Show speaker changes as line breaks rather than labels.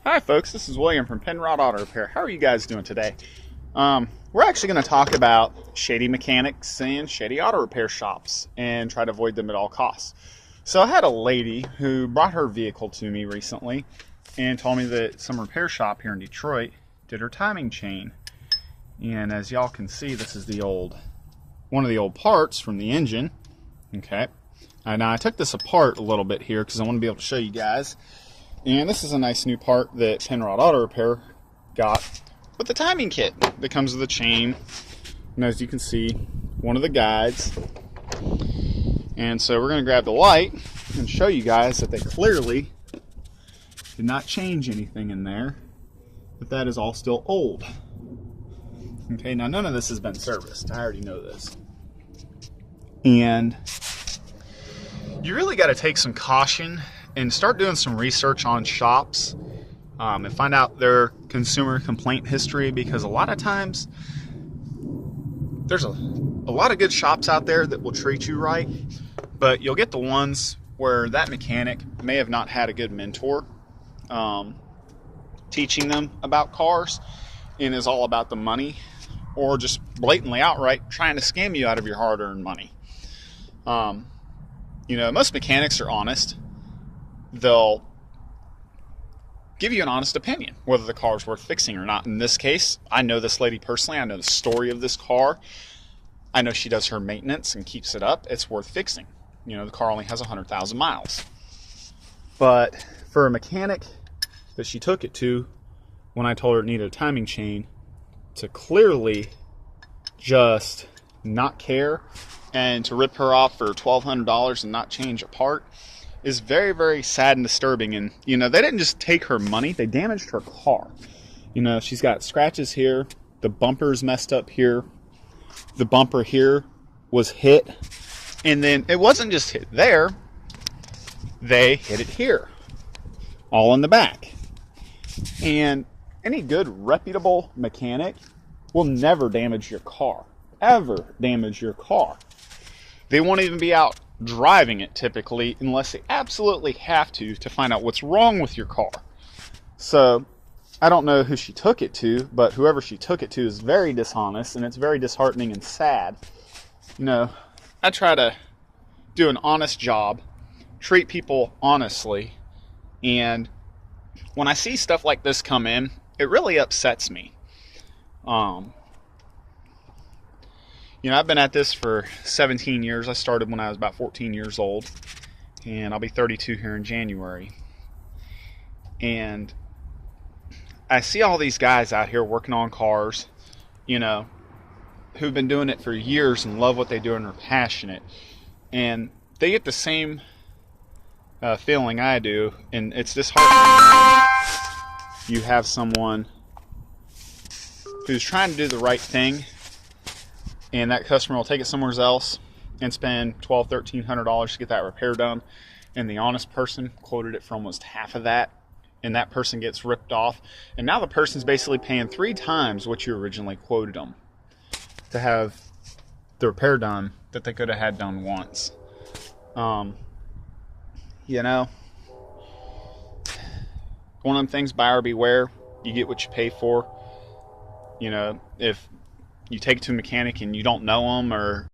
Hi folks, this is William from Penrod Auto Repair. How are you guys doing today? We're actually going to talk about shady mechanics and shady auto repair shops and try to avoid them at all costs. So I had a lady who brought her vehicle to me recently and told me that some repair shop here in Detroit did her timing chain. And as y'all can see, this is one of the old parts from the engine. Okay. Now I took this apart a little bit here because I want to be able to show you guys. And this is a nice new part that Penrod Auto Repair got with the timing kit that comes with the chain. And as you can see, one of the guides. And so we're going to grab the light and show you guys that they clearly did not change anything in there. But that is all still old. Okay, now none of this has been serviced. I already know this. And you really got to take some caution and start doing some research on shops and find out their consumer complaint history, because a lot of times there's a lot of good shops out there that will treat you right, but you'll get the ones where that mechanic may have not had a good mentor teaching them about cars and is all about the money, or just blatantly outright trying to scam you out of your hard-earned money. Most mechanics are honest. They'll give you an honest opinion whether the car is worth fixing or not. In this case, I know this lady personally. I know the story of this car. I know she does her maintenance and keeps it up. It's worth fixing. The car only has 100,000 miles. But for a mechanic that she took it to when I told her it needed a timing chain, to clearly just not care and to rip her off for $1,200 and not change a part is very, very sad and disturbing. And they didn't just take her money, they damaged her car. She's got scratches here, the bumper's messed up here, the bumper here was hit, and then it wasn't just hit there, they hit it here, all in the back. And any good reputable mechanic will never damage your car, ever damage your car. They won't even be out driving it typically unless they absolutely have to find out what's wrong with your car. So I don't know who she took it to, but whoever she took it to is very dishonest, and it's very disheartening and sad. I try to do an honest job, treat people honestly, and when I see stuff like this come in, it really upsets me. I've been at this for 17 years. I started when I was about 14 years old, and I'll be 32 here in January. And I see all these guys out here working on cars, who've been doing it for years and love what they do and are passionate. And they get the same feeling I do, and it's disheartening when you have someone who's trying to do the right thing, and that customer will take it somewhere else and spend $1,200, $1,300 to get that repair done, and the honest person quoted it for almost half of that, and that person gets ripped off, and now the person's basically paying 3 times what you originally quoted them to have the repair done that they could have had done once. One of them things, buyer beware. You get what you pay for. If you take it to a mechanic and you don't know them, or